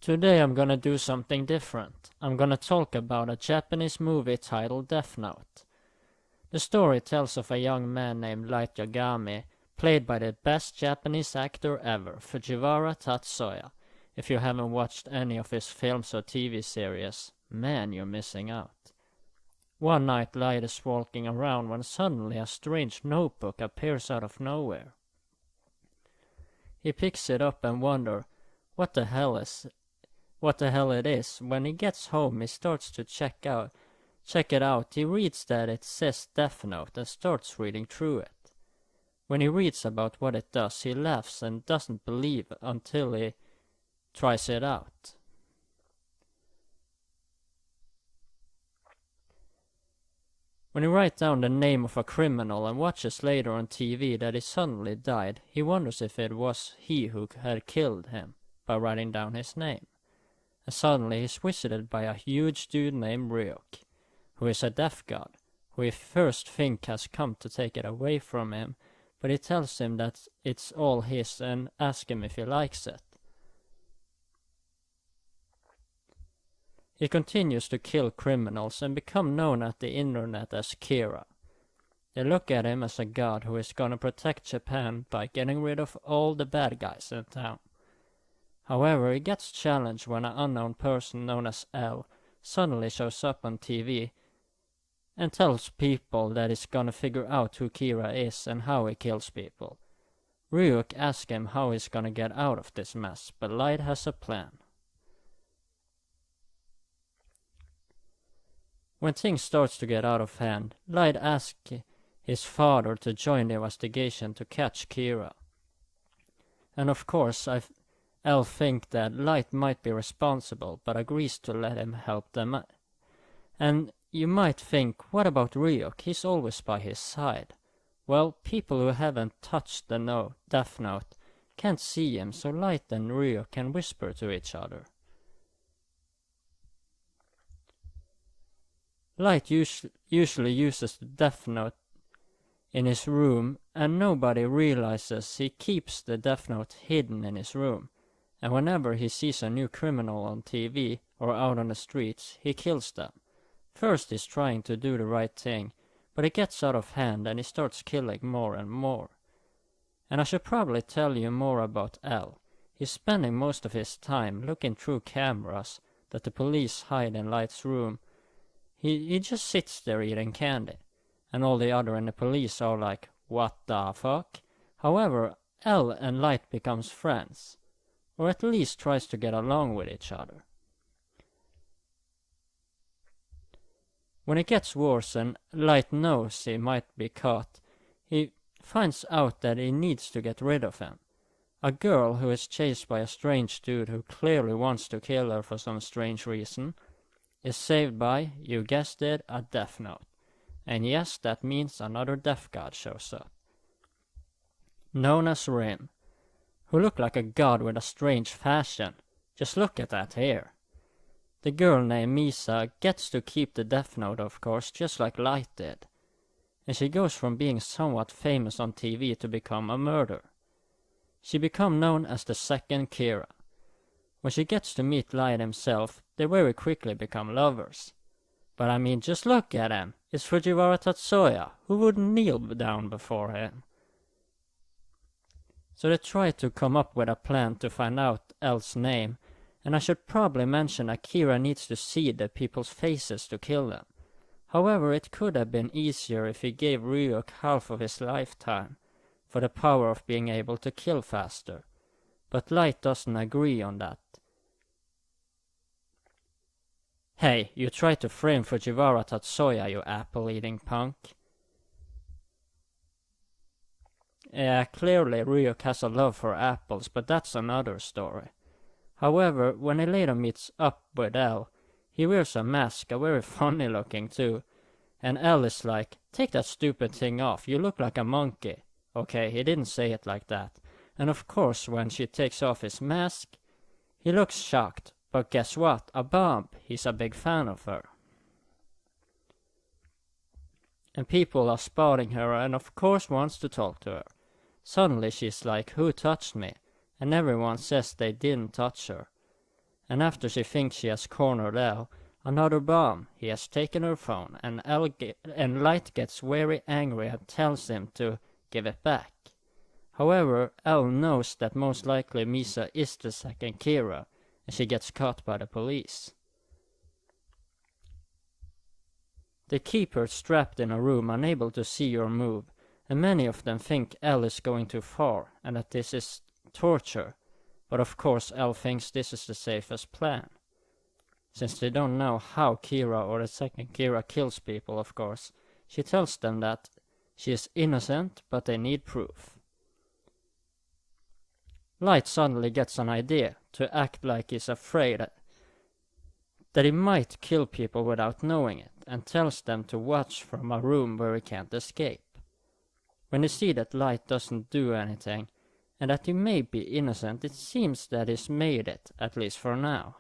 Today I'm gonna do something different. I'm gonna talk about a Japanese movie titled Death Note. The story tells of a young man named Light Yagami, played by the best Japanese actor ever, Fujiwara Tatsuya. If you haven't watched any of his films or TV series, man, you're missing out. One night Light is walking around when suddenly a strange notebook appears out of nowhere. He picks it up and wonders what the hell it is. When he gets home, he starts to check it out. He reads that it says Death Note and starts reading through it. When he reads about what it does, he laughs and doesn't believe until he tries it out. When he writes down the name of a criminal and watches later on TV that he suddenly died, he wonders if it was he who had killed him by writing down his name. And suddenly he's visited by a huge dude named Ryuk, who is a death god, who he first thinks has come to take it away from him, but he tells him that it's all his and asks him if he likes it. He continues to kill criminals and become known at the internet as Kira. They look at him as a god who is gonna protect Japan by getting rid of all the bad guys in town. However, he gets challenged when an unknown person known as L suddenly shows up on TV and tells people that he's gonna figure out who Kira is and how he kills people. Ryuk asks him how he's gonna get out of this mess, but Light has a plan. When things starts to get out of hand, Light asks his father to join the investigation to catch Kira. And of course, L think that Light might be responsible, but agrees to let him help them. And you might think, what about Ryuk? He's always by his side. Well, people who haven't touched the Death Note can't see him, so Light and Ryuk can whisper to each other. Light usually uses the Death Note in his room, and nobody realizes he keeps the Death Note hidden in his room. And whenever he sees a new criminal on TV or out on the streets, he kills them. First he's trying to do the right thing, but it gets out of hand and he starts killing more and more. And I should probably tell you more about L. He's spending most of his time looking through cameras that the police hide in Light's room. He just sits there eating candy, and all the other in the police are like, what the fuck? However, L and Light becomes friends, or at least tries to get along with each other. When it gets worse and Light knows he might be caught, he finds out that he needs to get rid of him. A girl who is chased by a strange dude who clearly wants to kill her for some strange reason is saved by, you guessed it, a Death Note. And yes, that means another death god shows up, known as Rim, who look like a god with a strange fashion. Just look at that hair. The girl named Misa gets to keep the Death Note, of course, just like Light did. And she goes from being somewhat famous on TV to become a murderer. She becomes known as the second Kira. When she gets to meet Light himself, they very quickly become lovers. But I mean, just look at him. It's Fujiwara Tatsuya. Who wouldn't kneel down before him? So they try to come up with a plan to find out L's name, and I should probably mention Akira needs to see the people's faces to kill them. However, it could have been easier if he gave Ryuk half of his lifetime for the power of being able to kill faster. But Light doesn't agree on that. Hey, you tried to frame Fujiwara Tatsuya, you apple-eating punk. Yeah, clearly Ryuk has a love for apples, but that's another story. However, when he later meets up with L, he wears a mask, a very funny looking too. And L is like, take that stupid thing off, you look like a monkey. Okay, he didn't say it like that. And of course, when she takes off his mask, he looks shocked. But guess what? A bump. He's a big fan of her. And people are spotting her and of course wants to talk to her. Suddenly she's like, who touched me? And everyone says they didn't touch her. and after she thinks she has cornered Elle, another bomb, he has taken her phone, and Light gets very angry and tells him to give it back. However, Elle knows that most likely Misa is the second Kira, and she gets caught by the police. They keep her trapped in a room, unable to see or move, and many of them think Elle is going too far, and that this is torture. But of course Elle thinks this is the safest plan. Since they don't know how Kira or the second Kira kills people, of course, she tells them that she is innocent, but they need proof. Light suddenly gets an idea to act like he's afraid that he might kill people without knowing it, and tells them to watch from a room where he can't escape. When they see that Light doesn't do anything, and that he may be innocent, it seems that he's made it, at least for now.